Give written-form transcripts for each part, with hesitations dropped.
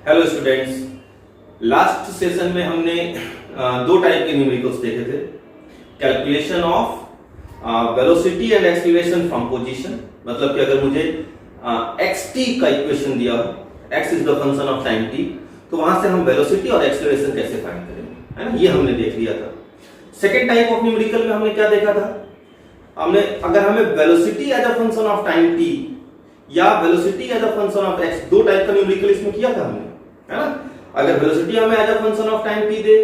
Hello students, last session में हमने दो टाइप के न्यूमेरिकल्स देखे थे। Calculation of velocity and acceleration from position, मतलब कि अगर मुझे xt का इक्वेशन दिया हो, x is the function of time t, तो वहां से हम वेलोसिटी और एक्सीलरेशन कैसे फाइंड करेंगे, है ना, ये हमने देख लिया था। सेकेंड टाइप ऑफ न्यूमेरिकल में हमने क्या देखा था, हमने अगर हमें velocity as a function of time t या velocity as a function of x, दो टाइप का न्यूमेरिकल इसमें किया था हमने, है ना। अगर वेलोसिटी हमें as a function of time t दे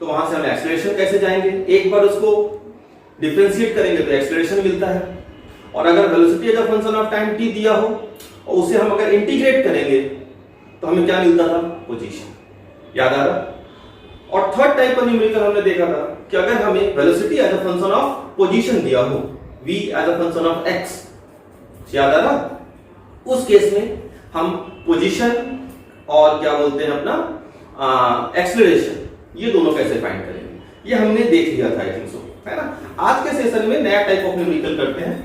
तो वहां से हम एक्सीलरेशन कैसे जाएंगे, एक बार उसको डिफरेंशिएट करेंगे तो एक्सीलरेशन मिलता है। और अगर velocity as a function of time t दिया हो और उसे हम अगर इंटीग्रेट करेंगे तो हमें क्या मिलता था, पोजीशन। याद आ रहा। और थर्ड टाइप का न्यूमेरिकल हमने देखा था कि अगर हमें velocity as a function of position दिया हो, v as a function of x, याद आ रहा, उस केस में हम पोजीशन और क्या बोलते हैं अपना एक्सीलरेशन, ये दोनों कैसे फाइंड करेंगे, ये हमने देख लिया था, आई थिंक सो, है ना। आज के सेशन में नया टाइप ऑफ न्यूमेरिकल करते हैं।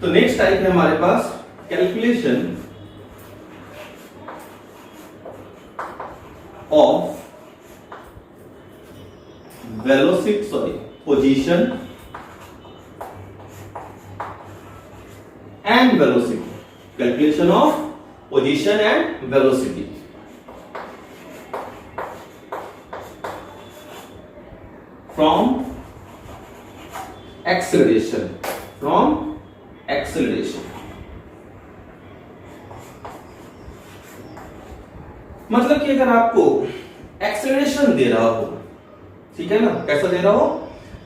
तो नेक्स्ट टाइप है हमारे पास calculation of velocity, position and velocity, calculation of position and velocity from acceleration, मतलब कि अगर आपको एक्सेलरेशन दे रहा हो, ठीक है ना, कैसा दे रहा हो,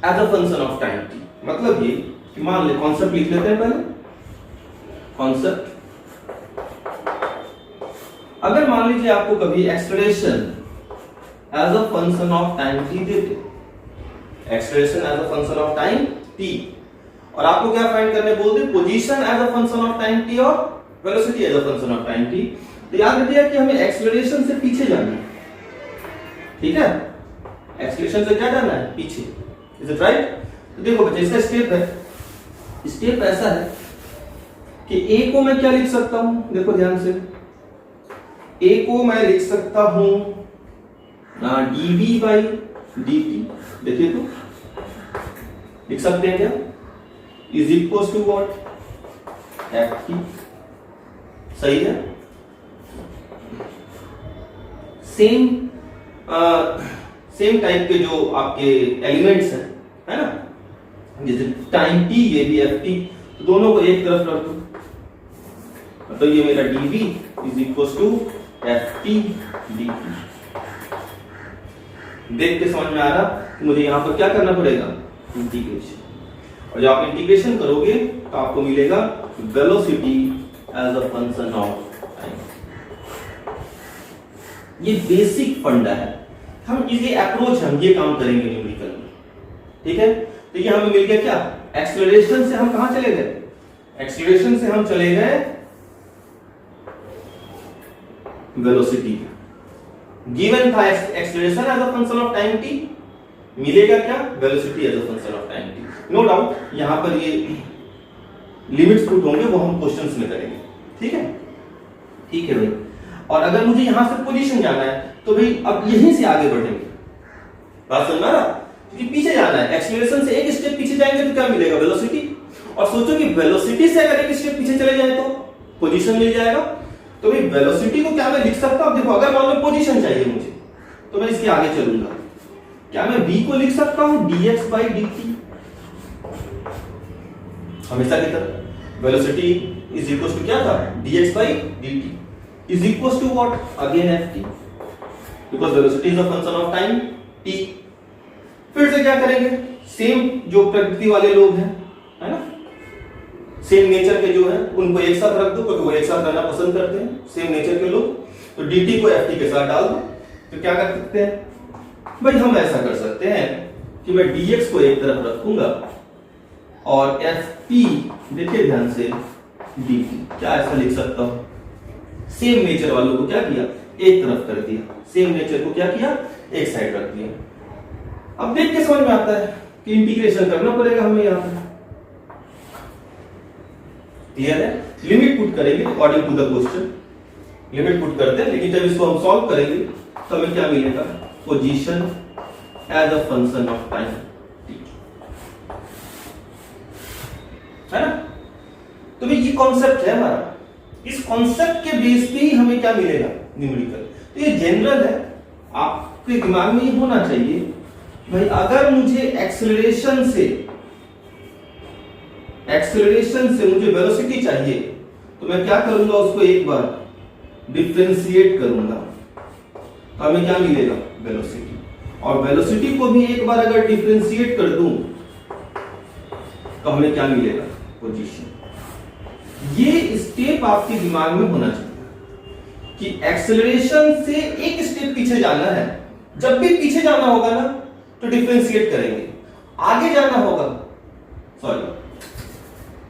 as a function of time t, मतलब ये कि मान ले, कॉन्सेप्ट लिख लेते हैं पहले, कॉन्सेप्ट। अगर मान लीजिए आपको कभी acceleration as a function of time t देते, acceleration as a function of time t, और आपको क्या फाइंड करने बोलते, position as a function of time t और velocity as a function of time t, तो याद रखिए कि हमें एक्सेलरेशन से पीछे जाना है, ठीक है, एक्सेलरेशन से क्या जाना है, पीछे। Is it right? तो देखो बच्चे, इसका स्टेप है, स्टेप ऐसा है कि a को मैं क्या लिख सकता हूं, देखो ध्यान से, a को मैं लिख सकता हूं dv by dt, देखिए तो लिख सकते हैं क्या, is equal to what, ft, सही है। सेम टाइप के जो आपके एलिमेंट्स हैं, है ना, जैसे टाइम t, ये भी ft, तो दोनों को एक तरफ रख दो, तो ये मेरा dv is equal to ft dt। देख के समझ में आ रहा कि मुझे यहां पर क्या करना पड़ेगा, इंटीग्रेशन, और जब आप इंटीग्रेशन करोगे तो आपको मिलेगा velocity as a function of time. ये बेसिक फंडा है, हम ये अप्रोच, हम ये काम करेंगे न्यूमेरिकल में, ठीक है। तो ये हमें मिल गया क्या, एक्सेलरेशन से हम कहां चले गए, एक्सेलरेशन से हम चले गए वेलोसिटी। गिवन था acceleration as a function of time t, मिलेगा क्या, velocity as a function of time t। No doubt यहां पर ये लिमिट्स पुट होंगे, वो हम क्वेश्चंस में करेंगे, ठीक है, ठीक है भाई। और अगर मुझे यहां से पोजीशन जाना है तो भाई अब यहीं से आगे बढ़ेंगे, बात समझ रहा, क्योंकि पीछे जाना है, एक्सेलरेशन से एक स्टेप पीछे जाएंगे तो क्या मिलेगा, वेलोसिटी। और सोचो कि वेलोसिटी से अगर एक स्टेप पीछे चले जाए तो पोजीशन मिल जाएगा। तो भाई वेलोसिटी को क्या मैं लिख सकता हूं, देखो अगर मान लो पोजीशन चाहिए मुझे तो मैं इसके आगे चलूंगा, क्या मैं v को लिख सकता हूं dx by dt, हमेशा की तरह वेलोसिटी इज इक्वल टू क्या था, dx by dt is equal to what, again ft, because velocity is a function of time t। फिर से क्या करेंगे, सेम जो प्रकृति वाले लोग हैं, है ना, सेम नेचर के जो है उनको एक साथ रख दो, क्योंकि वो एक साथ रहना पसंद करते हैं, सेम नेचर के लोग, तो dt को ft के साथ डाल दो। तो क्या कर सकते हैं भाई, हम ऐसा कर सकते हैं कि मैं dx को एक तरफ रखूंगा और ft, देखिए ध्यान से, dt, क्या ऐसा लिख सकता हूं, सेम नेचर वालों को क्या किया, एक तरफ कर दिया, सेम नेचर को क्या किया, एक साइड रख दिया। अब देख के समझ में आता है कि इंटीग्रेशन करना पड़ेगा हमें यहां पर, क्लियर है, लिमिट पुट करेंगे according to the question. Limit put करते हैं, लेकिन जब इसको हम सॉल्व करेंगे तो हमें क्या मिलेगा, position as a function of time t, है ना। तो भाई ये कॉन्सेप्ट है हमारा, इस कॉन्सेप्ट के बेस पे ही हमें क्या मिलेगा, न्यूमेरिकल। तो ये जनरल है, आपके दिमाग में ये होना चाहिए भाई, अगर मुझे एक्सेलरेशन से मुझे वेलोसिटी चाहिए तो मैं क्या करूंगा, उसको एक बार डिफरेंशिएट करूंगा तो हमें क्या मिलेगा, वेलोसिटी। और वेलोसिटी को भी एक बार अगर डिफरेंशिएट कर दूं तो हमें क्या मिलेगा, पोजीशन। ये स्टेप आपके दिमाग में होना चाहिए कि एक्सेलरेशन से एक स्टेप पीछे जाना है, जब भी पीछे जाना होगा ना तो डिफरेंशिएट करेंगे, आगे जाना होगा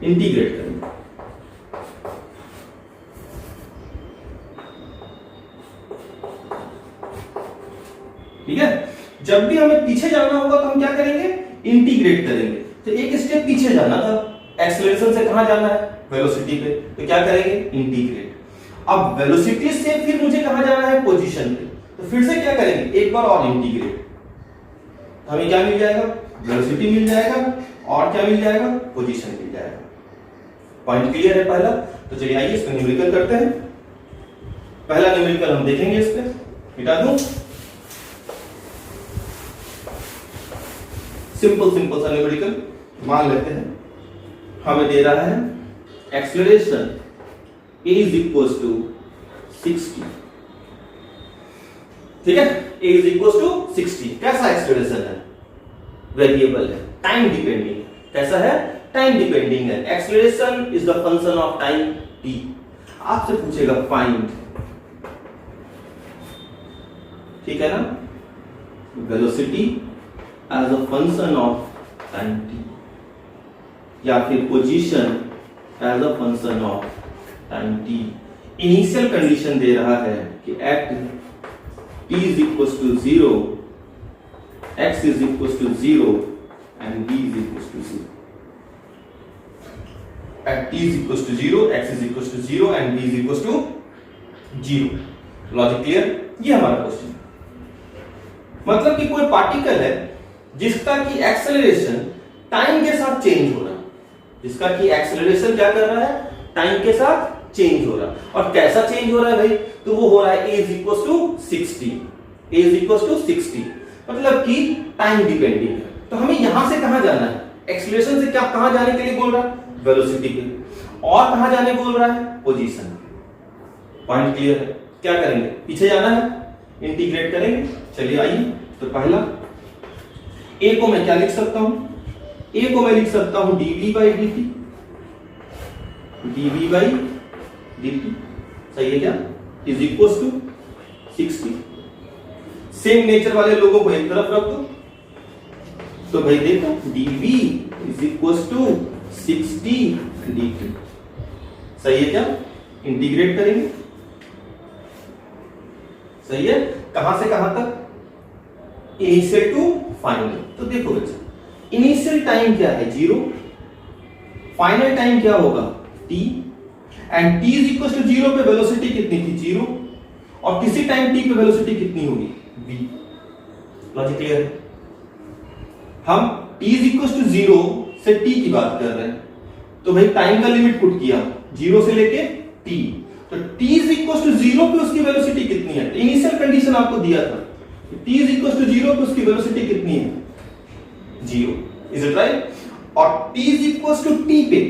इंटीग्रेट करेंगे। ठीक है, जब भी हमें पीछे जाना होगा तो हम क्या करेंगे, इंटीग्रेट करेंगे। तो एक स्टेप पीछे जाना था, एक्सेलरेशन से कहां जाना है, वेलोसिटी पे, तो क्या करेंगे, इंटीग्रेट। अब वेलोसिटी से फिर मुझे कहां जाना है, पोजीशन पे, तो फिर से क्या करेंगे, एक बार और इंटीग्रेट। तो हमें क्या मिल जाएगा, वेलोसिटी मिल जाएगा और क्या मिल जाएगा, पोजीशन मिल जाएगा। पॉइंट क्लियर है पहला। तो चलिए आइए इसको न्यूमेरिकल करते हैं। पहला न्यूमेरिकल हम देखेंगे, इस पे मिटा दूं, सिंपल सा न्यूमेरिकल मान लेते हैं। हमें दे रहा है acceleration a is equals to 60, ठीक है, a is equals to 60। कैसा एक्सेलरेशन है, वेरिएबल है, टाइम डिपेंडिंग। कैसा है, टाइम डिपेंडिंग है। Acceleration is the function of time t। आपसे पूछेगा फाइंड, ठीक है ना, velocity as a function of time t, या फिर position as a function of time t। Initial condition दे रहा है कि at t is equals to 0, x is equals to 0 and b is equals to 0। at t is equals to 0, x is equals to 0 and b is equals to 0। Logic clear. ये हमारा question, मतलब कि कोई particle है जिसका कि acceleration time के साथ चेंज हो रहा है, जिसका कि एक्सेलरेशन क्या कर रहा है, टाइम के साथ चेंज हो रहा है। और कैसा चेंज हो रहा है भाई, तो वो हो रहा है a is equals to 60, a is equals to 60, मतलब कि टाइम डिपेंडिंग है। तो हमें यहां से कहां जाना है, एक्सेलरेशन से क्या कहां जाने के लिए बोल रहा है, वेलोसिटी पे, और कहां जाने बोल रहा है, पोजीशन। पॉइंट क्लियर है। क्या करेंगे, पीछे जाना है, इंटीग्रेट करेंगे। चलिए आइए, तो पहला a को मैं क्या लिख सकता हूं, a को मैं लिख सकता हूं dv by dt, dv by dt, सही है क्या, is equals to 60। Same nature वाले लोगों को एक तरफ रख दो, तो भाई देखो dv is equals to 60 dt, सही है क्या, इंटीग्रेट करेंगे। सही है, कहां से कहां तक, इनिशियल टू फाइनल। तो देखो बच्चा, इनिशियल टाइम क्या है, 0, फाइनल टाइम क्या होगा, t, and t is equal to 0 पे वेलोसिटी कितनी थी, 0, और किसी टाइम t पे वेलोसिटी कितनी होगी, v। लॉजिक क्लियर है। हम t इज इक्वल टू 0 से t की बात कर रहे हैं, तो भाई टाइम का लिमिट पुट किया 0 से लेके t, तो t इज इक्वल टू 0 पे उसकी वेलोसिटी कितनी है, इनिशियल कंडीशन आपको दिया था, t इज इक्वल टू 0 पे उसकी वेलोसिटी कितनी है, 0, इज इट राइट। और t is equal to t पे,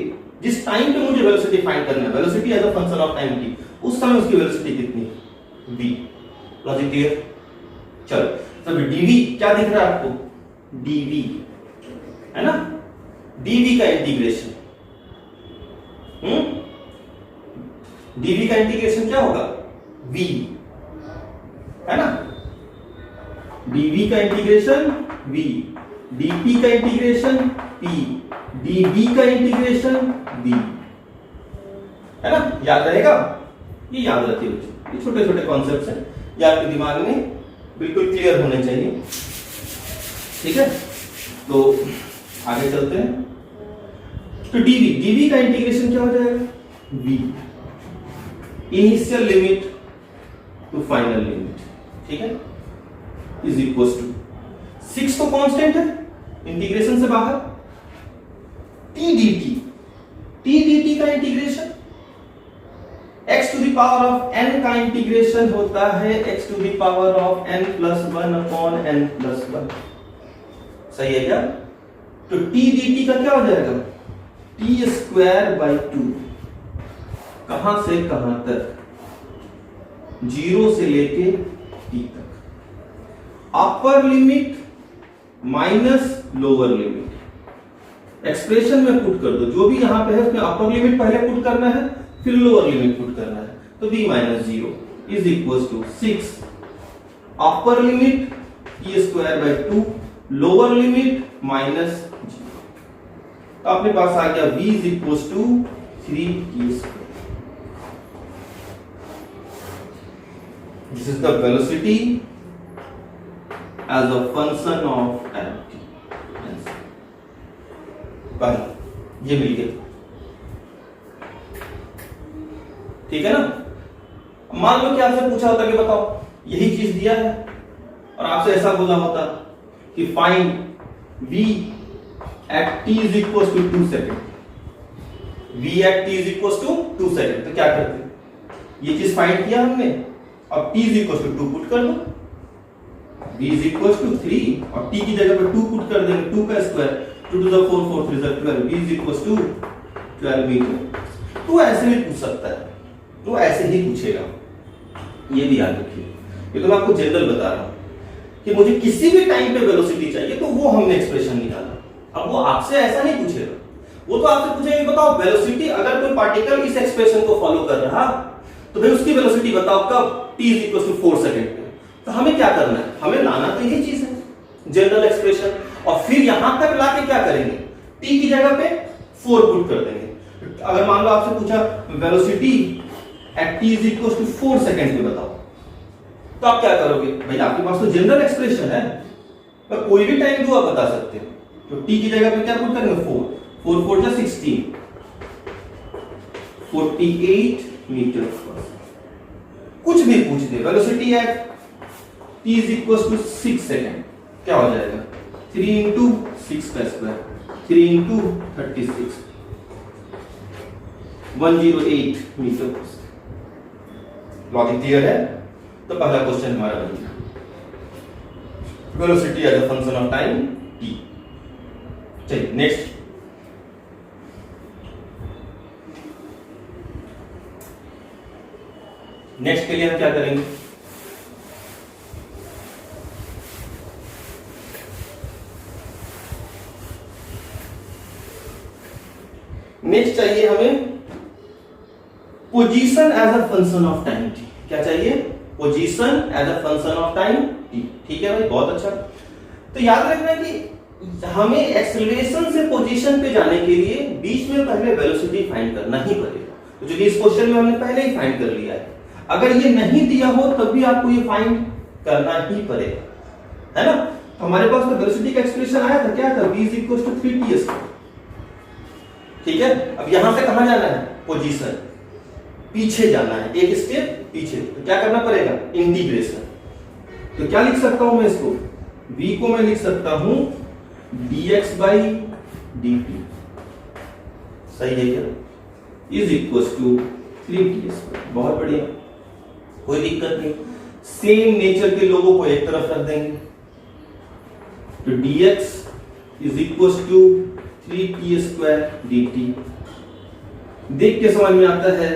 जिस टाइम पे मुझे वेलोसिटी फाइंड करना है, velocity as a function of time t, उस समय उसकी वेलोसिटी कितनी है, v। Logic clear. चलो, तो dv क्या दिख रहा है आपको, dv है ना, dv का इंटीग्रेशन, dv का इंटीग्रेशन क्या होगा, v, है ना, dv का इंटीग्रेशन v, dp का इंटीग्रेशन p, dv का इंटीग्रेशन v, है ना, याद रहेगा, ये याद रखिए बच्चों, ये छोटे छोटे कॉन्सेप्ट्स हैं, ये आपके दिमाग में बिल्कुल क्लियर होने चाहिए। ठीक है, तो आगे चलते हैं। तो dv का इंटीग्रेशन क्या हो जाएगा, v, initial limit to final limit, ठीक है, इज इक्वल टू 6 तो कांस्टेंट है इंटीग्रेशन से बाहर, टी dt का integration x to the power of n का इंटीग्रेशन होता है x to the power of n plus 1 upon n plus 1, सही है क्या? तो t dt का क्या हो जाएगा? t स्क्वायर बाई 2, कहां से कहां तक? 0 से लेके t तक, अपर limit minus lower limit, expression में पुट कर दो, जो भी यहां पे है उसमें अपर लिमिट पहले पुट करना है, फिर लोअर लिमिट पुट करना है, तो b minus 0 is equal to 6 upper limit t square by 2, lower limit minus 0, तो अपने पास आ गया v is equal to 3t square. This is the velocity as a function of time t। पहला ये मिल गया, ठीक है ना? मान लो कि आपसे पूछा होता कि बताओ यही चीज दिया है और आपसे ऐसा बोला होता कि find v at t is equals to 2 second, v at t is equals to 2 second, तो क्या करते? ये चीज फाइंड किया हमने, अब t is equals to 2 put कर दो, v is equals to 3 और t की जगह पे 2 पुट कर देंगे, 2 का square 2 to the 4 4 3 12, v is equals to 12 metre. तो ऐसे भी पूछ सकता है, तो ऐसे ही पूछेगा, ये भी याद रखिए। ये तो मैं आपको जनरल बता रहा हूं कि मुझे किसी भी टाइम पे वेलोसिटी चाहिए, तो वो हमने एक्सप्रेशन निकाला। अब वो आपसे ऐसा नहीं पूछेगा, वो तो आपसे पूछेगा बताओ वेलोसिटी, अगर कोई पार्टिकल इस एक्सप्रेशन को फॉलो कर रहा तो भाई उसकी वेलोसिटी बताओ कब, t is equal to 4 second पे। तो हमें क्या करना है? हमें लाना तो यही चीज है, जनरल एक्सप्रेशन, और फिर यहां तक लाके क्या करेंगे? t की जगह पे 4 पुट कर देंगे। अगर मान लो आपसे पूछा velocity at t is equal to 4 second पे बताओ, तो आप क्या करोगे? भाई आपके पास तो जनरल एक्सप्रेशन है, पर कोई भी टाइम दो आप बता सकते हो, तो t की जगह पे क्या पुट करेंगे? 4 4 4 16, 48 मीटर पर सेकंड। कुछ भी पूछ दे, velocity at t is equal to 6 second, क्या हो जाएगा? 3 into 6 का स्क्वायर, 3 into 36, 108 मीटर पर सेकंड। लॉजिक क्लियर है? तो पहला क्वेश्चन हमारा बन गया, velocity as a function of time t। चलिए नेक्स्ट, नेक्स्ट के लिए हम क्या करेंगे? नेक्स्ट चाहिए हमें position as a function of time T. क्या चाहिए? Position as a function of time T. ठीक है भाई, बहुत अच्छा। तो याद रखना कि हमें एक्सेलरेशन से पोजीशन पे जाने के लिए बीच में पहले वेलोसिटी फाइंड करना ही पड़ेगा, तो जो इस क्वेश्चन में हमने पहले ही फाइंड कर लिया है। अगर ये नहीं दिया हो तब भी आपको ये फाइंड करना ही पड़ेगा, है ना। तो हमारे पास तो वेलोसिटी का एक्सप्रेशन आया था, क्या था? v = 3t²। ठीक है, अब यहां से कहां जाना है? पोजीशन, पीछे जाना है, एक स्टेप पीछे। तो क्या करना पड़ेगा? इंटीग्रेशन। तो क्या लिख सकता हूं मैं इसको? v को मैं लिख सकता हूं dx/dt, सही है क्या? = 3t²। बहुत बढ़िया, कोई दिक्कत नहीं। सेम नेचर के लोगों को एक तरफ रख देंगे, तो dx = 3t²dt। देख के समझ में आता है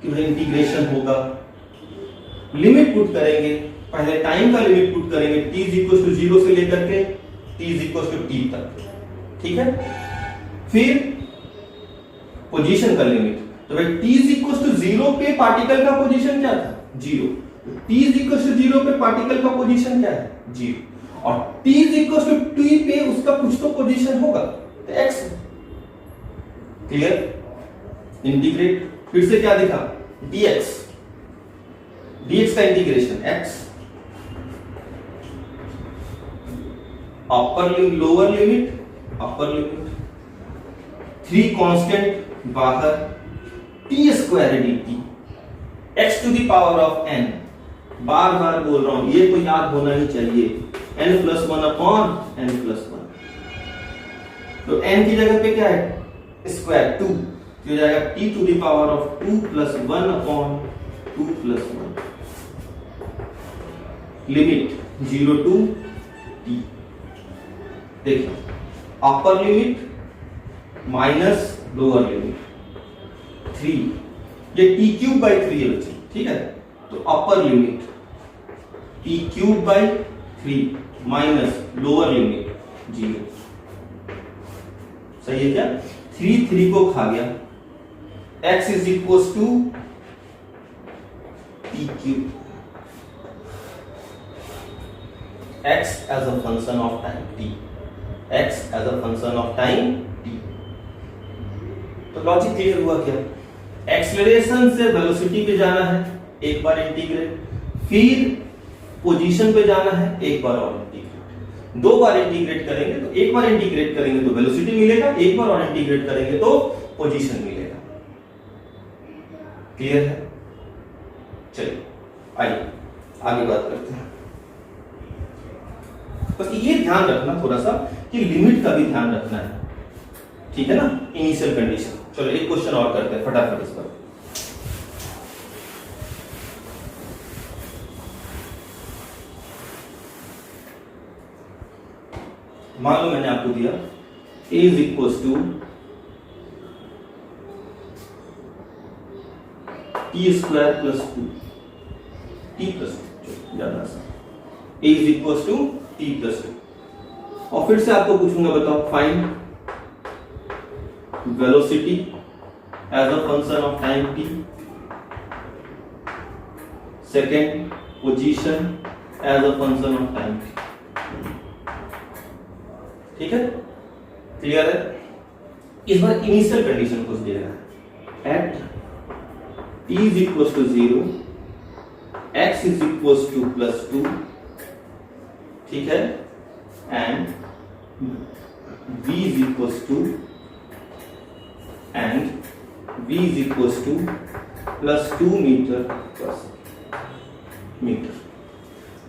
कि भाई इंटीग्रेशन होगा। लिमिट पुट करेंगे, पहले टाइम का लिमिट पुट करेंगे, t = 0 से लेकर के t = t तक। ठीक है, फिर पोजीशन का लिमिट, तो भाई t = 0 पे पार्टिकल का पोजीशन क्या था? 0। t = 0 पे पार्टिकल का पोजीशन क्या है? 0। और t = t पे उसका कुछ तो पोजीशन होगा, तो x। क्लियर? इंटीग्रेट, फिर से क्या दिखा? dx, dx का integration x, upper limit, lower limit, upper limit, 3 constant बाहर, t² dt, x to the power of n, बार बार बोल रहा हूं, ये तो याद होना ही चाहिए, n+1 अपॉन n+1। तो n की जगह पे क्या है स्क्वायर 2, तो जाएगा t to the power of 2 + 1 upon 2 + 1। Limit 0 to t। देखिए upper limit minus lower limit 3, ये t³ बाई 3 है बच्चे, ठीक है। तो upper limit t³ by 3 minus lower limit 0। सही है क्या? 3 को खा गया, x is equal to t³, x as a function of time t, x as a function of time t। तो लॉजिक क्लियर हुआ क्या? एक्सेलरेशन से वेलोसिटी पे जाना है एक बार इंटीग्रेट, फिर पोजीशन पे जाना है एक बार और इंटीग्रेट। 2 बार इंटीग्रेट करेंगे तो एक बार इंटीग्रेट करेंगे तो वेलोसिटी मिलेगा, एक बार और इंटीग्रेट करेंगे तो पोजीशन मिलेगा। क्लियर है? चलिए आइए आगे बात करते हैं। बस ये ध्यान रखना थोड़ा सा कि लिमिट का भी ध्यान रखना है, ठीक है ना, इनिशियल कंडीशन। चलो एक क्वेश्चन और करते हैं फटाफट इस पर। मान लो मैंने आपको दिया a is equal to t² + 2 t + 2, ज्यादा सा a is equal to t + 2। और फिर से आपको पूछूंगा, बताओ find velocity as a function of time t, second position as a function of time t। ठीक है, क्लियर है? इस बार इनिशियल कंडीशन कुछ दे रहा है, at t is equal to 0, x is equal to +2, ठीक है, and v is equal to +2 metre.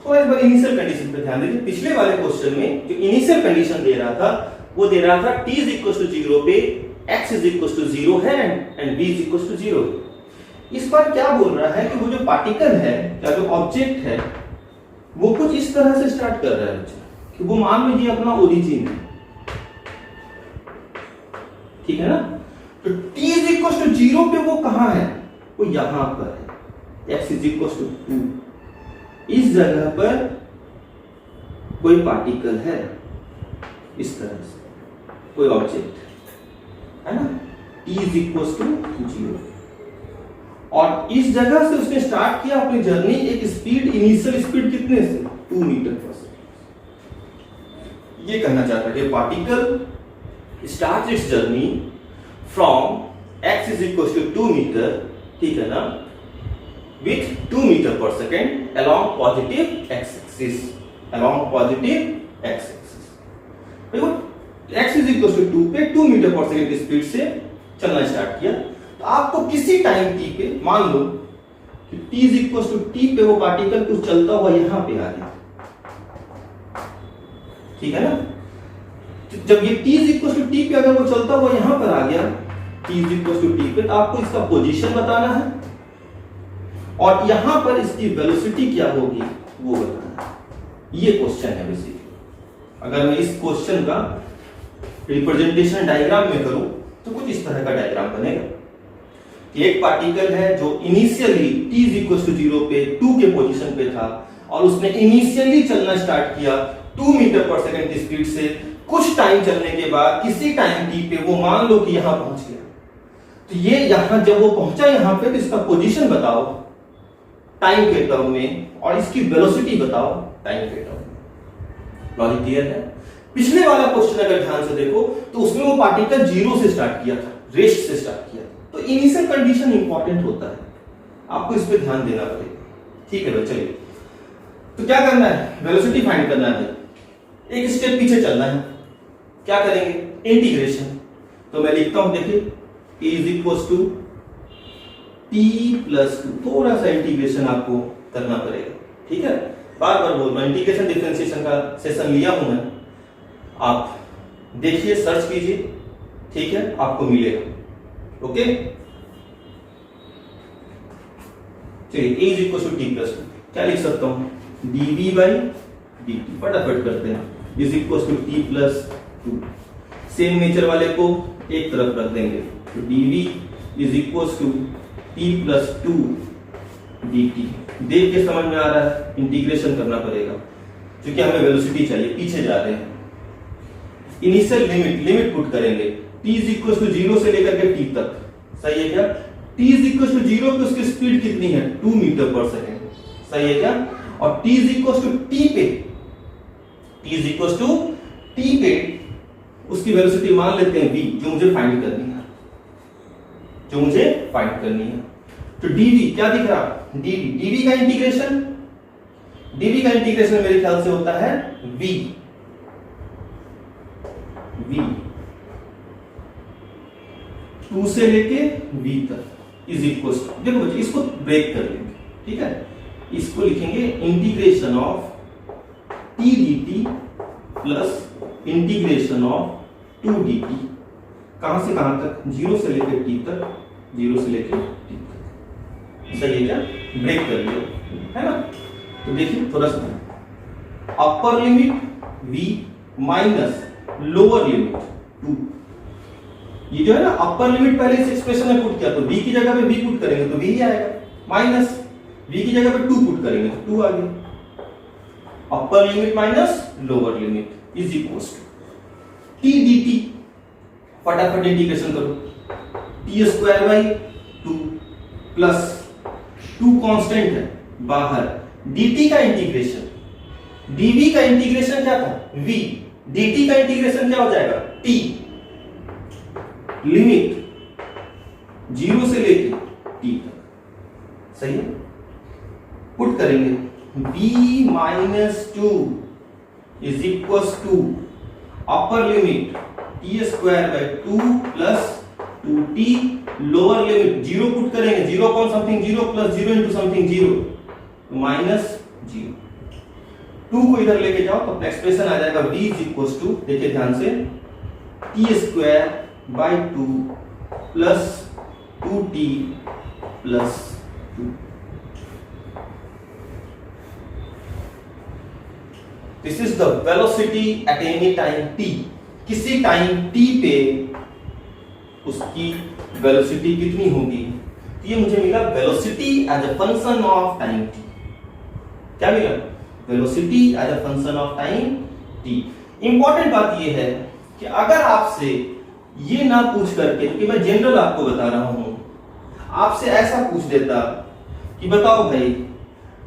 तो इस बार इनिशियल कंडीशन पे ध्यान दीजिए। पिछले वाले क्वेश्चन में जो इनिशियल कंडीशन दे रहा था वो दे रहा था t इज इक्वल टू 0 पे x इज इक्वल टू 0 है and v is equal to 0। इस बार क्या बोल रहा है कि वो जो पार्टिकल है या जो ऑब्जेक्ट है वो कुछ इस तरह से स्टार्ट कर रहा है बच्चा, कि वो मान लीजिए अपना ओरिजिन है, ठीक है ना। तो t इज इक्वल टू 0 पे वो कहां है? वो यहां पर है, x इज इक्वल टू 2। इस जगह पर कोई पार्टिकल है, इस तरह से कोई ऑब्जेक्ट है ना, t इज इक्वल टू 0। और इस जगह से उसने स्टार्ट किया अपनी जर्नी, एक स्पीड, इनिशियल स्पीड कितने से 2 मीटर पर सेकेंड। ये कहना चाहता है कि particle start its journey from x is equal to 2 metre, ठीक है ना, with 2 meter per second along positive x-axis, देखो x is equal to 2 पे 2 मीटर पर सेकंड की स्पीड से चलना स्टार्ट किया। तो आपको किसी टाइम t पे, मान लो कि t is equal to t पे वो पार्टिकल कुछ चलता हुआ यहां पे आ गया, ठीक है ना। जब ये t is equal to t पे अगर वो चलता हुआ यहां पर आ गया, t is equal to t पे, तो आपको इसका पोजीशन बताना है और यहां पर इसकी वेलोसिटी क्या होगी वो बताना है। ये क्वेश्चन है बेसिकली। अगर मैं इस क्वेश्चन का रिप्रेजेंटेशन डायग्राम में करूं तो कुछ इस तरह का डायग्राम बनेगा। एक पार्टिकल है जो initially t is equal to 0 पे 2 के पोजीशन पे था और उसने इनिशियली चलना स्टार्ट किया 2 मीटर पर सेकंड की स्पीड से। कुछ टाइम चलने के बाद किसी टाइम t पे वो मान लो कि यहां पहुंच गया। तो ये यहां जब वो पहुंचा यहां पे, तो इसका पोजीशन बताओ टाइम के टर्म में और इसकी वेलोसिटी बताओ टाइम के टर्म में। लॉजिक क्लियर है? पिछले वाला क्वेश्चन अगर ध्यान से देखो तो उसमें वो पार्टिकल 0 से स्टार्ट किया था, रेस्ट से स्टार्ट किया था। तो इनिशियल कंडीशन इंपॉर्टेंट होता है, आपको इस पे ध्यान देना पड़ेगा। ठीक है भाई, चलिए तो क्या करना है, वेलोसिटी फाइंड करना है। एक स्टेप पीछे चलना है, क्या करेंगे, इंटीग्रेशन। तो मैं लिखता हूं, देखिए a is equal to t + 2, थोड़ा सा इंटीग्रेशन आपको करना पड़ेगा। ठीक है, बार बार बोल रहा हूं, इंटीग्रेशन डिफरेंशिएशन का सेशन लिया हूं मैं, आप देखिए, सर्च कीजिए, ठीक है, आपको मिलेगा। ओके, चलिए a is equal to T plus two, क्या लिख सकता हूं, dv बाई dt, फटाफट करते हैं, is equal to T plus two, same nature वाले को एक तरफ रख देंगे, तो dv is equal to T plus two dt। देख के समझ में आ रहा है, इंटीग्रेशन करना पड़ेगा क्योंकि हमें वेलोसिटी चाहिए, पीछे जा रहे हैं। इनिशियल लिमिट पुट करेंगे, t इज इक्वल टू 0 से लेकर के t तक, सही है क्या, t इज इक्वल टू 0 पे उसकी स्पीड कितनी है, 2 मीटर पर सेकेंड, सही है क्या, और t is equal to t पे, t is equal to t पे उसकी वेलोसिटी मान लेते हैं v, जो मुझे फाइंड करनी है, तो dv क्या दिख रहा, dv का इंटीग्रेशन मेरे ख्याल से होता है v 2 से लेके v तक इज इक्वल टू, देखो बच्चे इसको ब्रेक कर लेंगे, ठीक है, इसको लिखेंगे integration of t dt plus integration of 2 dt, कहां से कहां तक, 0 से लेकर t तक, 0 से लेकर t तक, सही है क्या, ब्रेक कर लिया है ना। तो देखिए थोड़ा सा, upper limit v minus lower limit 2, ये जो है ना अपर लिमिट पहले इस एक्सप्रेशन में पुट किया, तो v की जगह पे v पुट करेंगे तो v ही आएगा, माइनस v की जगह पे 2 पुट करेंगे तो 2 आ गया, upper limit minus lower limit is equal to t dt, फटाफट इंटीग्रेशन करो, t square by 2 plus 2 constant है बाहर, dt का इंटीग्रेशन, dv का इंटीग्रेशन क्या था v, dt का इंटीग्रेशन क्या हो जाएगा t, लिमिट 0 से लेके t तक, सही है, पुट करेंगे v minus 2 is equal to upper limit t square by 2 plus 2t, lower limit 0 put करेंगे, 0 upon something 0 plus 0 into something 0, तो माइनस 0, 2 को इधर लेके जाओ तो एक्सप्रेशन आ जाएगा v इज इक्वल टू, देखिए ध्यान से, t square by 2 plus 2t plus 2। This is the velocity at any time t, किसी टाइम t पे उसकी वेलोसिटी कितनी होगी, तो ये मुझे मिला velocity as a function of time t, क्या मिला, velocity as a function of time t। Important बात ये है कि अगर आपसे ये ना पूछ करके, क्योंकि मैं जनरल आपको बता रहा हूं, आपसे ऐसा पूछ देता कि बताओ भाई,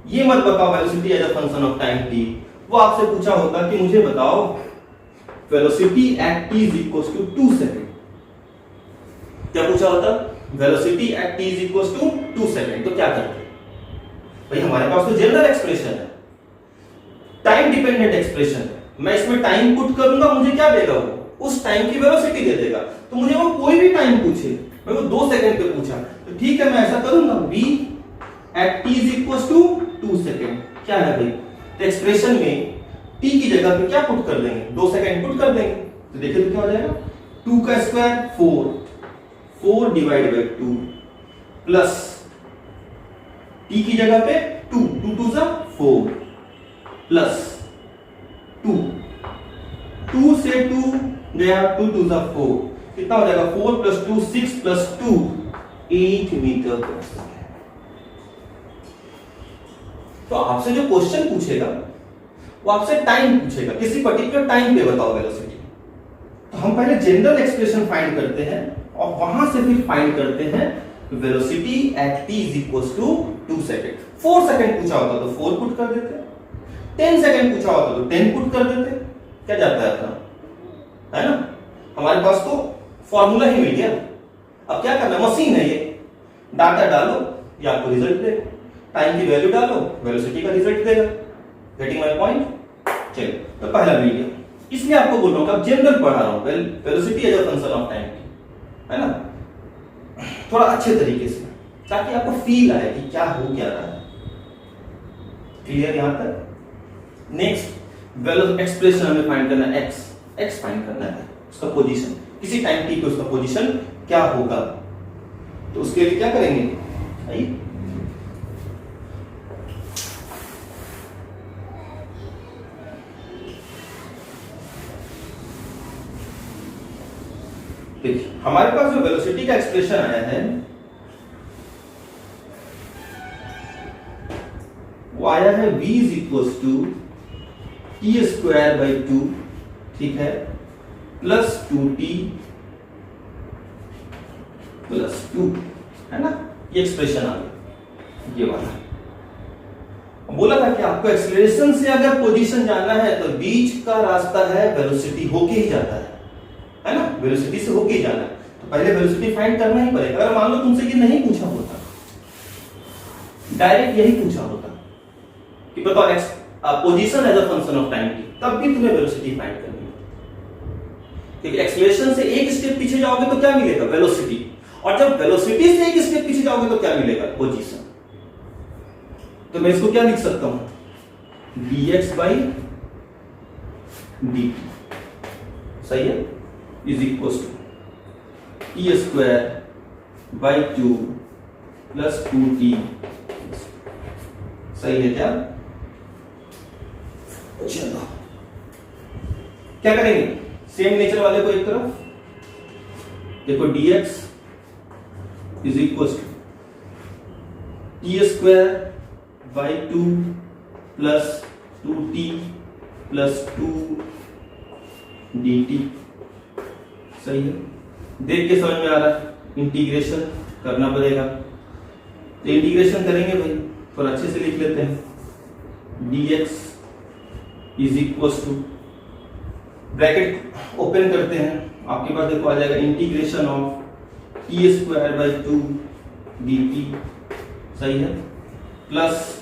ये मत बताओ velocity as a function of time t, वो आपसे पूछा होता कि मुझे बताओ velocity at t is equal to 2 second, क्या पूछा होता, velocity at t is equal to 2 second, तो क्या करते भाई, हमारे पास तो जनरल एक्सप्रेशन है, टाइम डिपेंडेंट एक्सप्रेशन है, मैं इसमें टाइम पुट करूंगा, मुझे क्या देगा, वो उस टाइम की वेलोसिटी दे देगा, तो मुझे वो कोई भी टाइम पूछे, मैं वो 2 सेकंड पे पूछा तो ठीक है, मैं ऐसा करूंगा, v at t is equal to 2 second, क्या है भाई, तो एक्सप्रेशन में t की जगह पे क्या पुट कर देंगे, 2 सेकंड पुट कर देंगे, तो देखिए तो क्या हो जाएगा, 2 का square 4 divide by 2 plus t की जगह पे 2 2 जा 4 प्लस 2 से 2 गया, 2 जा 4, कितना हो जाएगा, 4 प्लस 2 6 प्लस 2 8 मीटर पर सेकेंड। तो आपसे जो क्वेश्चन पूछेगा वो आपसे टाइम पूछेगा, किसी पर्टिकुलर टाइम पे बताओ वेलोसिटी, तो हम पहले जनरल एक्सप्रेशन फाइंड करते हैं और वहां से फिर फाइंड करते हैं velocity at t is equal to 2 second. 4 second पूछा होता तो 4 पुट कर देते, 10 सेकंड पूछा होता तो 10 पुट कर देते, क्या जाता है अपना, है ना, हमारे पास तो फॉर्मूला ही मिल गया। अब क्या करना, मशीन है ये, डाटा डालो या आपको रिजल्ट देगा, टाइम की वैल्यू डालो, वेलोसिटी का रिजल्ट देगा, गेटिंग माय पॉइंट। चलिए तो पहला मिल गया, इसलिए आपको बोल रहा हूं कि अब जनरल पढ़ा रहा हूं, velocity as a function of time, है ना, थोड़ा अच्छे तरीके से, ताकि आपको फील आए कि क्या हो क्या रहा है। क्लियर यहां तक? नेक्स्ट वेलोसिटी एक्सप्रेशन हमें फाइंड करना है, एक्स फाइंड करना है, उसका पोजीशन, किसी टाइम टी पे उसका पोजीशन क्या होगा। तो उसके लिए क्या करेंगे, आइए देखिए, हमारे पास जो वेलोसिटी का एक्सप्रेशन आया है वो आया है v is equal to T square by 2, ठीक है, प्लस 2t प्लस 2, है ना, ये एक्सप्रेशन आ गया, ये वाला। बोला था कि आपको एक्सीलरेशन से अगर पोजीशन जानना है तो बीच का रास्ता है वेलोसिटी होके ही जाता है ना, वेलोसिटी से होके ही जाना है, तो पहले वेलोसिटी फाइंड करना ही पड़ेगा। अगर मान लो तुमसे ये नहीं पूछा होता, डायरेक्ट यही पूछा होता कि बताओ position as a function of time, तब भी तुम्हें वेलोसिटी फाइंड करनी है, क्योंकि एक्सीलरेशन से एक स्टेप पीछे जाओगे तो क्या मिलेगा, वेलोसिटी, और जब वेलोसिटी से एक स्टेप पीछे जाओगे तो क्या मिलेगा, पोजीशन। तो मैं इसको क्या लिख सकता हूं, dx बाई dt, सही है, is equal to T square by 2 plus 2t, सही है क्या? चलो क्या करेंगे, सेम नेचर वाले को एक तरफ देखो, dx is equal to T square by 2 plus 2t plus 2 dt, सही है। देख के समझ में आ रहा है, इंटीग्रेशन करना पड़ेगा, तो इंटीग्रेशन करेंगे भाई, थोड़ा अच्छे से लिख लेते हैं, dx is equal to, bracket open करते हैं, आपके पास देखो आ जाएगा integration of T square by 2 dt, सही है, plus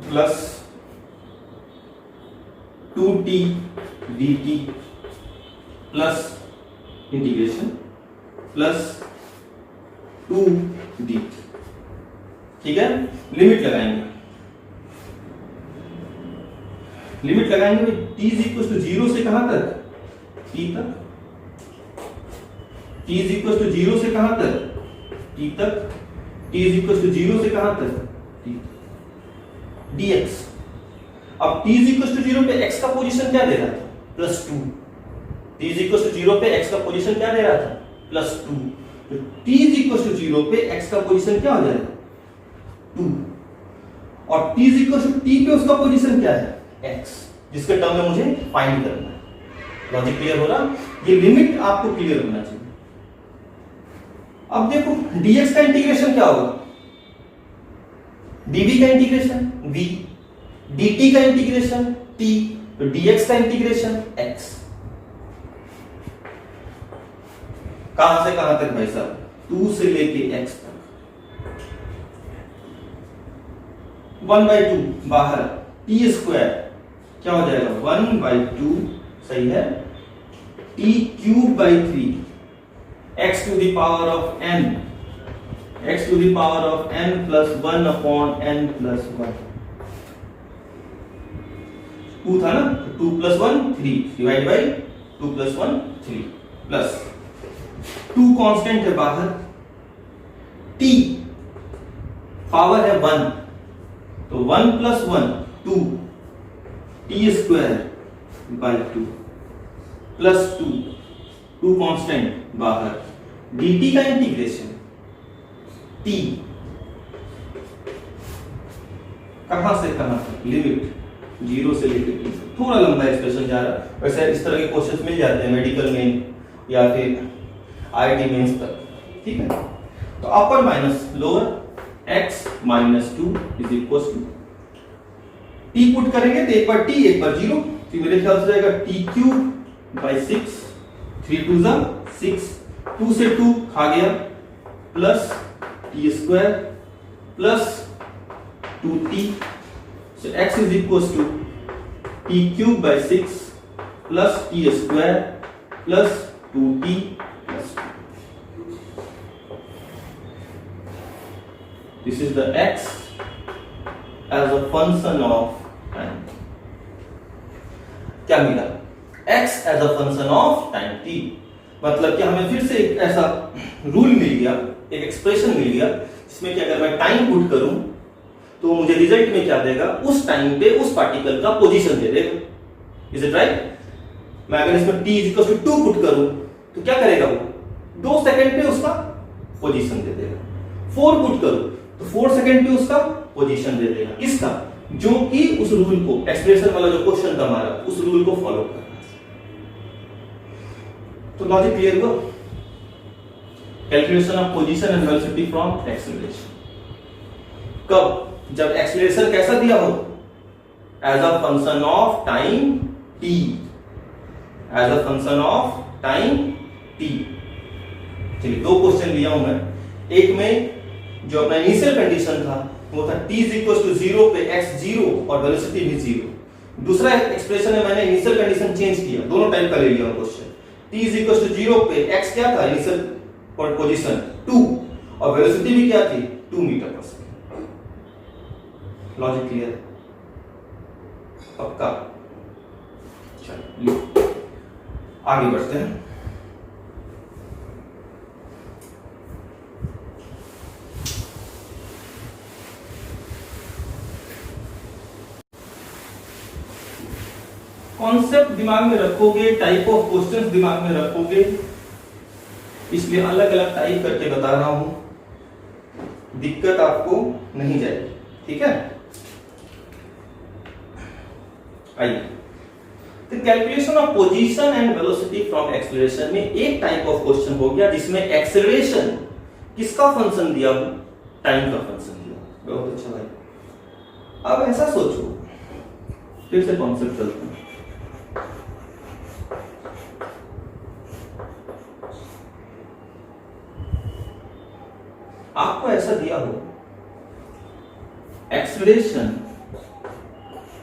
plus 2t dt plus integration plus 2d, ठीक है। लिमिट लगाएंगे भाई, t इज इक्वल टू 0 से कहां तक, t तक, t इज इक्वल टू 0 से कहां तक, t तक, t इज इक्वल टू 0 से कहां तक, t तक, dx। अब t इज इक्वल टू 0 पे x का पोजीशन क्या दे रहा था, plus 2, t is equal to 0 पे x का पोजीशन क्या दे रहा था, प्लस 2, तो t इज इक्वल टू 0 पे x का पोजीशन क्या हो जाएगा, 2, और t is equal to t पे उसका पोजीशन क्या है, x, जिसके टर्म में मुझे फाइंड करना है। लॉजिक क्लियर हो रहा, ये लिमिट आपको क्लियर होना चाहिए। अब देखो dx का इंटीग्रेशन क्या होगा, dv का इंटीग्रेशन v, dt का इंटीग्रेशन t, तो dx का इंटीग्रेशन x, कहां से कहां तक भाई साहब, 2 से लेके x तक, 1/2 बाहर, t स्क्वायर क्या हो जाएगा, 1/2, सही है, t cube by 3, x to the power of n, x to the power of n plus 1 upon n plus 1, 2 था ना, 2 plus 1 3 divide by 2 plus 1 3 plus 2 constant है बाहर, t पावर है 1, तो 1 plus 1 2, t square by 2 plus 2 constant बाहर, dt का integration t कहां से कहां तक, लिमिट 0 से लेकर t, थोड़ा लंबा एक्सप्रेशन जा रहा है, वैसे इस तरह के क्वेश्चंस मिल जाते हैं मेडिकल में या फिर IIT मेंस तक, ठीक है। तो upper minus lower, x minus 2 is equal to, t put करेंगे तो एक बार t एक बार 0, तो मेरे ख्याल से जाएगा t क्यूब बाई 6, 3 2 जा 6, 2 से 2 खा गया, plus t square plus 2t, so x is equal to T cube by 6 plus T square plus 2t plus 2। This is the x as a function of time. क्या मिला? x as a function of time t। मतलब कि हमें फिर से एक ऐसा rule मिल गया, एक एक्सप्रेशन मिल गया जिसमें कि अगर मैं टाइम पुट करूं तो मुझे रिजल्ट में क्या देगा, उस टाइम पे उस पार्टिकल का पोजीशन दे देगा। Is it right? मैं अगर इसमें t is equal to 2 put करूं तो क्या करेगा वो? 2 सेकंड पे उसका पोजीशन दे देगा। 4 पुट करूं तो 4 सेकंड पे उसका पोजीशन दे देगा। किसका? जो कि उस रूल को, एक्सप्रेशन वाला जो क्वेश्चन था हमारा, उस रूल को फॉलो कर रहा है। तो लॉजिक क्लियर हुआ? Calculation of position and velocity from acceleration. कब? जब एक्सेलरेशन कैसा दिया हो? As a function of time t। As a function of time t। चलिए 2 क्वेश्चन लिया हूं मैं। एक में जो अपना इनिशियल कंडीशन था वो था t इज इक्वल टू 0 पे x 0 और वेलोसिटी भी 0। दूसरा एक्सप्रेशन में मैंने इनिशियल कंडीशन चेंज किया, दोनों टाइप का ले लिया question. t is equal to 0 पे x क्या था? इनिशियल पोजीशन 2 और वेलोसिटी भी क्या थी? 2 मीटर पर सेकंड। Logic clear? पक्का? चलिए आगे बढ़ते हैं। कॉन्सेप्ट दिमाग में रखोगे, टाइप ऑफ क्वेश्चंस दिमाग में रखोगे, इसलिए अलग अलग टाइप करके बता रहा हूं, दिक्कत आपको नहीं जाएगी। ठीक है? आइए, तो calculation of position and velocity from acceleration में एक टाइप ऑफ क्वेश्चन हो गया जिसमें एक्सेलरेशन किसका फंक्शन दिया हो? टाइम का फंक्शन दिया। बहुत अच्छा भाई। अब ऐसा सोचो, फिर से कॉन्सेप्ट चलते हैं। आपको ऐसा दिया हो acceleration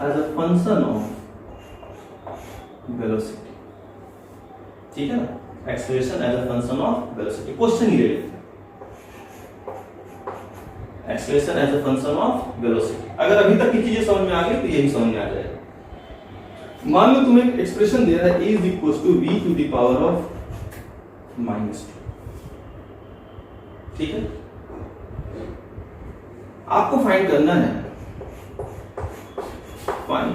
as a function of velocity. ठीक है ना? Acceleration as a function of velocity. Question ही ले लेते हैं, acceleration as a function of velocity. अगर अभी तक की चीजें समझ में आ गई तो ये भी समझ में आ जाएगा। मान लो तुम्हें एक एक्सप्रेशन दे रहा है a is equal to v to the power of -2। ठीक है? आपको फाइंड करना है, find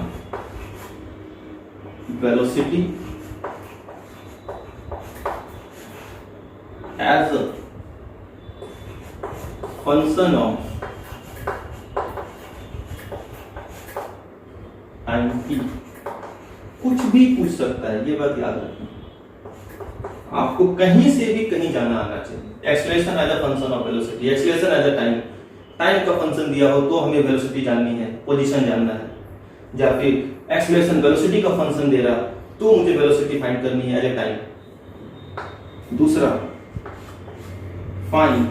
velocity as a function of time t। कुछ भी पूछ सकता है, ये बात याद रखना। आपको कहीं से भी कहीं जाना आना चाहिए। Acceleration as a function of velocity, acceleration as a time, time का फंक्शन दिया हो तो हमें वेलोसिटी जाननी है, पोजीशन जानना है, या फिर एक्सेलरेशन वेलोसिटी का फंक्शन दे रहा तो मुझे वेलोसिटी फाइंड करनी है एज अ टाइम। दूसरा, find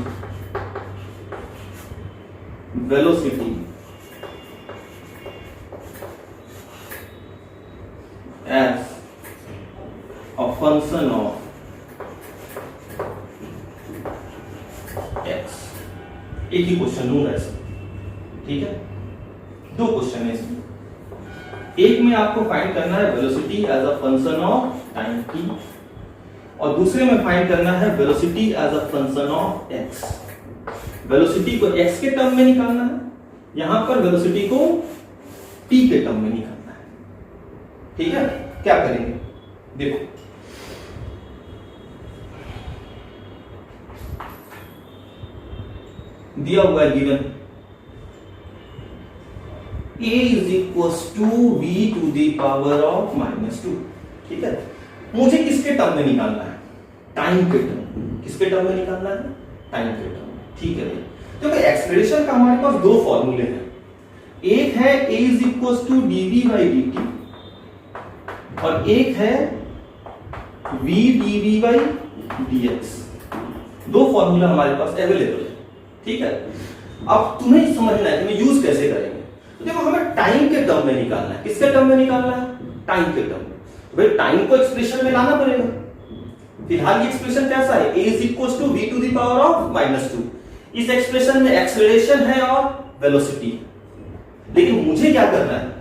velocity as a function of x। एक ही क्वेश्चन लूंगा ऐसे। ठीक है? 2 क्वेश्चन है इसमें। एक में आपको फाइंड करना है velocity as a function of time t, और दूसरे में फाइंड करना है velocity as a function of x। Velocity को x के टर्म में निकालना है, यहां पर वेलोसिटी को t के टर्म में निकालना है। ठीक है? क्या करेंगे? देखो, दिया हुआ है given a is equal to v to the power of -2। ठीक है? मुझे किसके टर्म में निकालना है? टाइम के टर्म। किसके टर्म में निकालना है? टाइम के टर्म में। ठीक है? देखो, एक्सेलरेशन का हमारे पास 2 फॉर्मूले हैं। एक है a is equal to dv by dt और एक है v dv by dx। 2 formula हमारे पास अवेलेबल है। ठीक है? अब तुम्हें समझना है कि मैं यूज कैसे करेंगे। तो देखो, हमें टाइम के टर्म में निकालना है। किसके टर्म में निकालना है? टाइम के टर्म में। तो भाई टाइम को एक्सप्रेशन में लाना पड़ेगा। फिलहाल ये एक्सप्रेशन कैसा है, a is equal to v to the power of -2। इस एक्सप्रेशन में एक्सेलरेशन है और वेलोसिटी, लेकिन मुझे क्या करना है,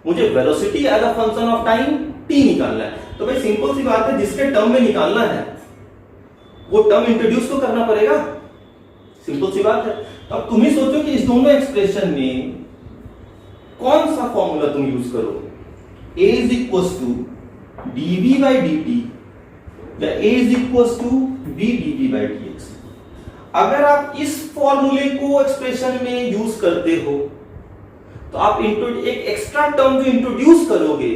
मुझे velocity as a function of time t निकालना है। तो भाई सिंपल सी बात है, जिसके टर्म में निकालना है वो टर्म इंट्रोड्यूस तो करना पड़ेगा, सिंपल सी बात है। तो अब तुम ही सोचो कि इस दोनों एक्सप्रेशन में कौन सा फॉर्मूला तुम यूज करोगे, a is equal to dv by dt या a is equal to v dv by dx। अगर आप इस फॉर्मूले को एक्सप्रेशन में यूज करते हो तो आप एक एक्स्ट्रा टर्म जो इंट्रोड्यूस करोगे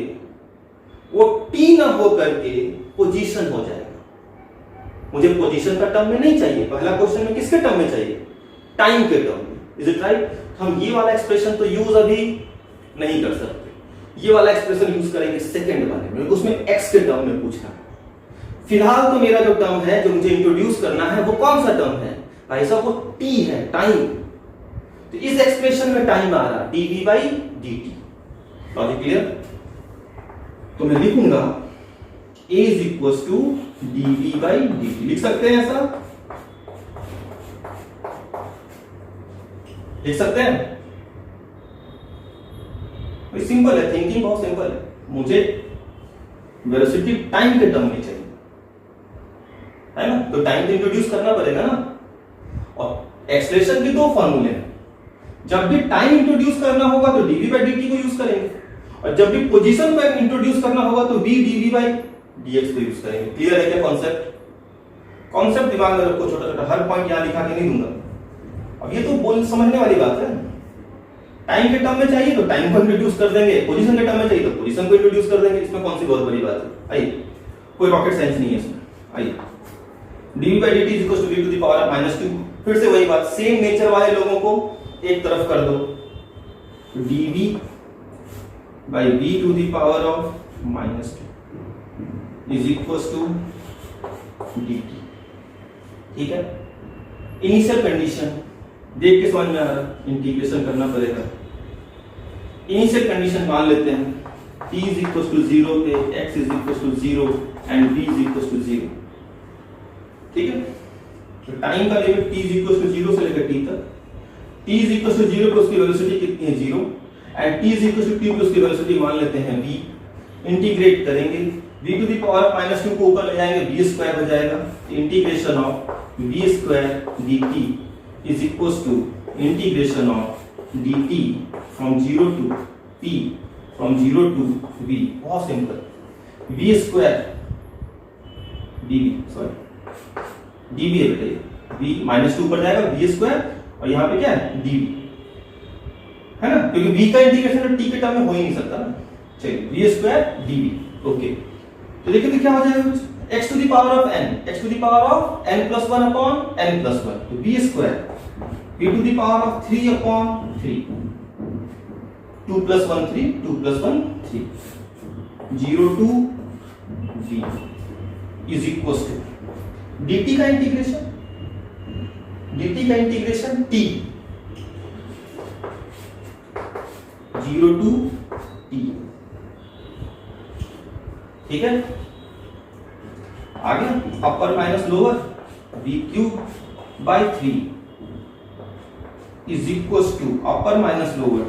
वो t ना हो करके पोजीशन हो जाएगा। मुझे पोजीशन का टर्म में नहीं चाहिए, पहला क्वेश्चन में किसके टर्म में चाहिए, टाइम के टर्म में। Is it right? हम ये वाला एक्सप्रेशन तो यूज अभी नहीं कर सकते, ये वाला एक्सप्रेशन यूज करेंगे सेकंड वाले में, उसमें x के टर्म में पूछना। फिलहाल तो मेरा जो टर्म है जो मुझे इंट्रोड्यूस करना है वो कौन सा टर्म है भाई साहब, वो t है, टाइम। तो इस एक्सप्रेशन में टाइम आ रहा dv by dt। Logic clear? तो मैं लिखूंगा a is equal to dv by dt। लिख सकते हैं ऐसा, लिख सकते हैं? सिंपल है, थिंकिंग बहुत सिंपल है। मुझे वेलोसिटी टाइम के टर्म में चाहिए, है ना, तो टाइम तो इंट्रोड्यूस करना पड़ेगा ना। और एक्सप्रेशन के दो फॉर्मूले हैं, जब भी टाइम इंट्रोड्यूस करना होगा तो dv बाई dt को यूज करेंगे, और जब भी पोजीशन को इंट्रोड्यूस करना होगा तो v dv बाई dx को यूज करेंगे। क्लियर है क्या कॉन्सेप्ट? कॉन्सेप्ट दिमाग में रखो, छोटा छोटा, हर पॉइंट यहां लिखा के नहीं दूंगा। अब ये तो बोल समझने वाली बात है। टाइम के टर्म में चाहिए तो टाइम को इंट्रोड्यूस कर देंगे, पोजीशन के टर्म में चाहिए तो पोजीशन को इंट्रोड्यूस कर देंगे। इसमें कौन सी बहुत बड़ी बात है? आइए, कोई रॉकेट साइंस नहीं है इसमें। आइए, dv by dt is equal to v to the power of -2। फिर से वही बात, सेम नेचर वाले लोगों को एक तरफ कर दो, dv by v to the power of -2 is equal to dt। ठीक है, इनिशियल कंडीशन देख के समझ में आ रहा है, इंटीग्रेशन करना पड़ेगा। इनिशियल कंडीशन मान लेते हैं, t is equal to 0 पे x is equal to 0 and v is equal to 0। ठीक है, तो टाइम का limit t is equal to 0 से लेकर t तक। t is equal to 0 पे उसकी वेलोसिटी कितनी है, 0, and t is equal to t पे उसकी वेलोसिटी मान लेते हैं v। इंटीग्रेट करेंगे, v टू द पावर -2 को ऊपर ले जाएंगे, v स्क्वायर हो जाएगा। Integration of v square dt is equals to integration of dt from 0 to p from 0 to v। बहुत simple, v square dv, sorry dv है बेटा, v -2 ऊपर जाएगा, v स्क्वायर, और यहाँ पे क्या है dv, है ना, क्योंकि v का इंटीग्रेशन तो t के टर्म में हो ही नहीं सकता ना। चलिए, v स्क्वायर dv। ओके, तो देखिए तो क्या हो जाएगा, x to the power of n, x to the power of n plus 1 upon n plus 1, तो v square p to the power of 3 upon 3, 2 plus 1 3, 2 plus 1 3, 0 to v is equal to dt का integration, dt का integration t 0 to t। ठीक है, आगे upper minus lower, v cube by 3 is equal to upper minus lower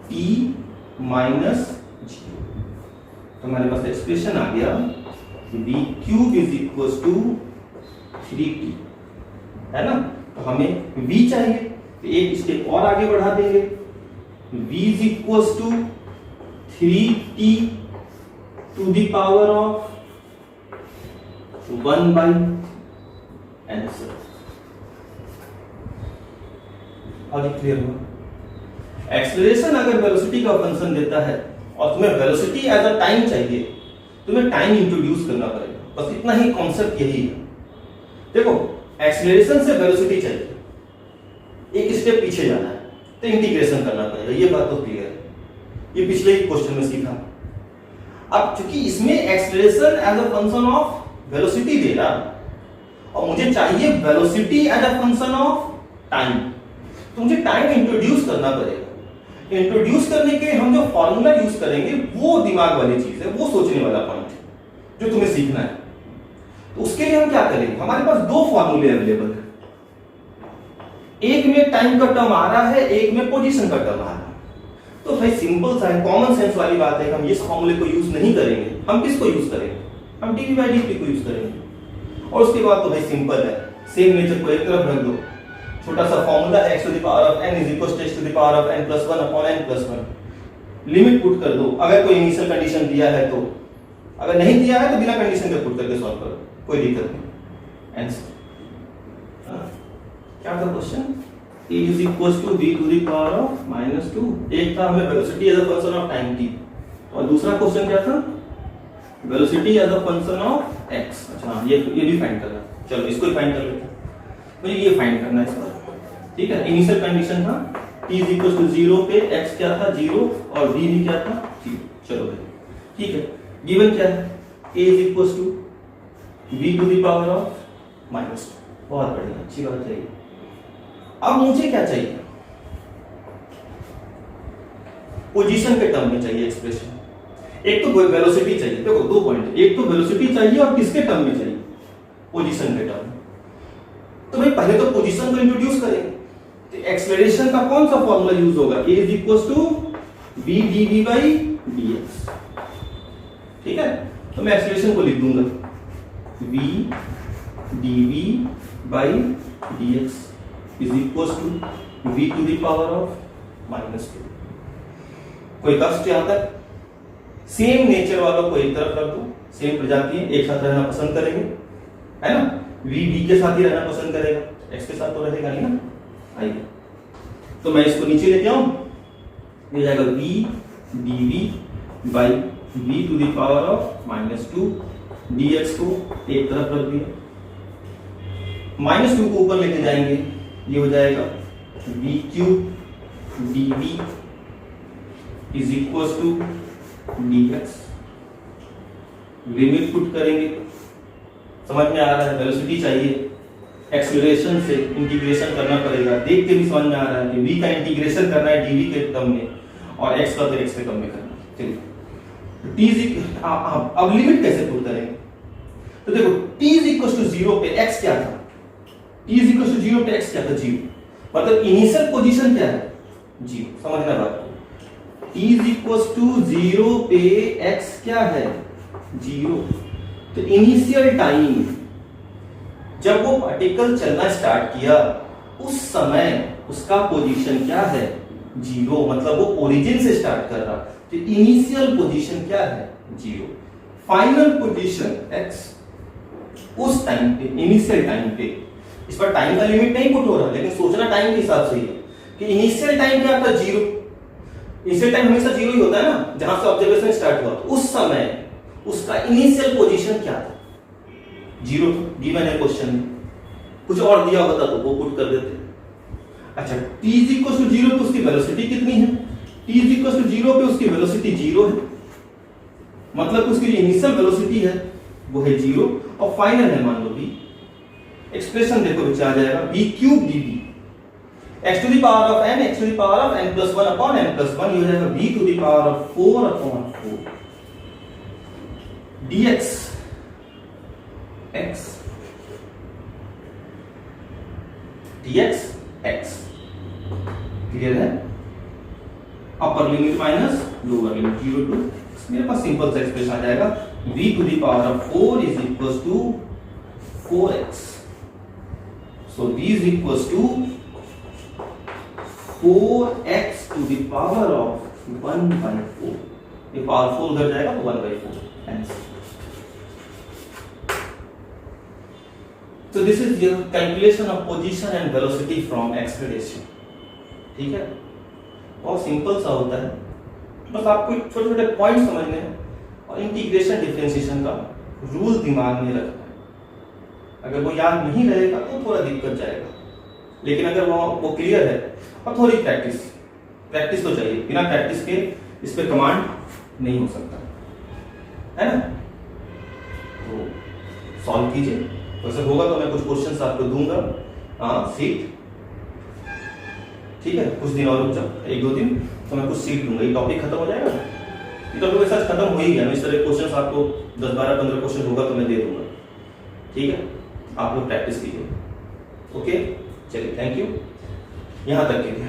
t minus 0। तो हमारे पास expression आ गया, v cube is equal to 3t, है ना। तो हमें v चाहिए, तो एक स्टेप और आगे बढ़ा देंगे, v is equal to 3t to the power of 1 by n। Clear हुआ? एक्सेलरेशन अगर वेलोसिटी का फंक्शन देता है और तुम्हें वेलोसिटी एज अ टाइम चाहिए, तुम्हें टाइम इंट्रोड्यूस करना पड़ेगा, बस इतना ही कॉन्सेप्ट यही है। देखो, एक्सेलरेशन से वेलोसिटी चाहिए, एक स्टेप पीछे जाना है तो इंटीग्रेशन करना पड़ेगा, ये बात तो क्लियर है, ये पिछले ही क्वेश्चन में सीखा। अब चूंकि इसमें acceleration as a function of velocity दे रहा और मुझे चाहिए velocity as a function of time, तो मुझे टाइम इंट्रोड्यूस करना पड़ेगा। इंट्रोड्यूस करने के हम जो फॉर्मूला यूज करेंगे वो दिमाग वाली चीज है, वो सोचने वाला पॉइंट है जो तुम्हें सीखना है। तो उसके लिए हम क्या करेंगे, हमारे पास दो फॉर्मूले अवेलेबल है, एक में टाइम का टर्म आ रहा है, एक में पोजीशन का टर्म आ रहा है। तो भाई सिंपल सा है, कॉमन सेंस वाली बात है कि हम इस फॉर्मूले को यूज नहीं करेंगे, हम किसको यूज करेंगे, हम डीवी बाई डी को यूज करेंगे। और उसके बाद तो भाई सिंपल है, सेम नेचर को एक तरफ रख दो, छोटा सा फॉर्मूला है x to the power of n is equals to x to the power of n plus 1 upon n plus 1, limit put कर दो अगर कोई इनिशियल कंडीशन दिया है तो, अगर नहीं दिया है तो बिना कंडीशन के पुट करके सॉल्व करो, कोई दिक्कत नहीं। आंसर क्या था question, a is equals to b to the power of -2, एक था हमें velocity as a function of time t, और दूसरा क्वेश्चन क्या था, velocity as a function of x। अच्छा ये भी फाइंड करना, चलो इसको ही फाइंड कर लेते हैं, मुझे ये फाइंड करना है इसका, ठीक है। इनिशियल कंडीशन था t is equals to 0 पे x क्या था 0 और b भी क्या था 0, चलो भाई ठीक है। गिवन क्या है, a is equals to b to the power of -2, बहुत बढ़िया, अच्छी बात है। अब मुझे क्या चाहिए, पोजीशन के टर्म में चाहिए एक्सप्रेशन, एक तो वेलोसिटी चाहिए, देखो दो पॉइंट, एक तो वेलोसिटी चाहिए और किसके टर्म में चाहिए, पोजीशन के टर्म में। तो भाई पहले तो पोजीशन को इंट्रोड्यूस करेंगे, तो एक्सेलरेशन का कौन सा फॉर्मूला यूज होगा, a is equals to v dv by dx, ठीक है। तो मैं एक्सेलरेशन को लिख दूंगा v dv by dx is equals to v to the power of -2। कोई कष्ट यहां तक, सेम नेचर वालों को एक तरफ रख दो, सेम प्रजाति है, एक साथ रहना पसंद करेंगे, है ना, v v के साथ ही रहना पसंद करेगा, x के साथ तो रहेगा नहीं ना। आइए तो मैं इसको नीचे लेके आऊं, ये जाएगा v dv by v to the power of -2 dx को एक तरफ रख दिया, -2 को ऊपर लेके जाएंगे, ये हो जाएगा v cube dv is equals to dx, limit put करेंगे, समझ में आ रहा है, वेलोसिटी चाहिए, एक्सीलरेशन से इंटीग्रेशन करना पड़ेगा, देख के भी समझ में आ रहा है कि v का इंटीग्रेशन करना है dv के टर्म में और x का तो x के टर्म में करना है। चलिए t अब लिमिट कैसे पुट करेंगे, तो देखो t is equals to 0 पे x क्या था, t is equals to 0 पे x क्या था 0, मतलब इनिशियल पोजीशन क्या है 0, समझना बात को, t is equals to 0 पे x क्या है 0, तो इनिशियल टाइम जब वो पार्टिकल चलना स्टार्ट किया उस समय उसका पोजीशन क्या है 0, मतलब वो ओरिजिन से स्टार्ट कर रहा, तो इनिशियल पोजीशन क्या है 0, फाइनल पोजीशन x उस टाइम पे, इनिशियल टाइम पे, इस पर टाइम का लिमिट नहीं पुट हो रहा, लेकिन सोचना टाइम के हिसाब से ही है कि इनिशियल टाइम क्या था 0, इनिशियल टाइम हमेशा 0 ही होता है ना, जहां से ऑब्जर्वेशन स्टार्ट हुआ, तो उस समय उसका इनिशियल पोजीशन क्या था 0, गिवन है क्वेश्चन में, कुछ और दिया होता तो वो पुट कर देते। अच्छा t is equals to 0 पे उसकी वेलोसिटी कितनी है, t is equals to 0 पे उसकी वेलोसिटी 0 है, मतलब उसकी जो इनिशियल वेलोसिटी है वो है 0 और फाइनल है मान लो v, एक्सप्रेशन देखो बच्चा आ जाएगा v cube dv x to the power of n, x to the power of n plus 1 upon n plus 1, ये हो जाएगा v to the power of 4 upon 4 dx x dx x, clear है, upper limit minus lower limit 0 to, मेरे पास simple सा expression आ जाएगा v to the power of 4 is equals to 4x, so v is equals to 4x to the power of 1 by 4, ये power 4 उधर जाएगा तो 1 by 4 answer. So this is your calculation of position and velocity from acceleration, ठीक है, बहुत simple सा होता है, बस आपको छोटे छोटे पॉइंट समझने हैं और इंटीग्रेशन डिफरेंशिएशन का रूल दिमाग में रखना है, अगर वो याद नहीं रहेगा तो थोड़ा दिक्कत जाएगा, लेकिन अगर वो क्लियर है और थोड़ी प्रैक्टिस तो चाहिए, बिना प्रैक्टिस के इस पे कमांड नहीं हो सकता, है ना। तो सॉल्व कीजिए, वैसे होगा तो मैं कुछ क्वेश्चंस आपको दूंगा, हाँ सीट ठीक है, कुछ दिन और रुक जाओ, 1-2 दिन, तो मैं कुछ सीख दूंगा, ये टॉपिक खत्म हो जाएगा। ये टॉपिक के साथ खत्म हो ही गया, इस तरह क्वेश्चन आपको 10, 12, 15 क्वेश्चन होगा तो मैं दे दूंगा। ठीक है, आप लोग प्रैक्टिस कीजिए। ओके, चलिए, थैंक यू, यहाँ तक कीजिए।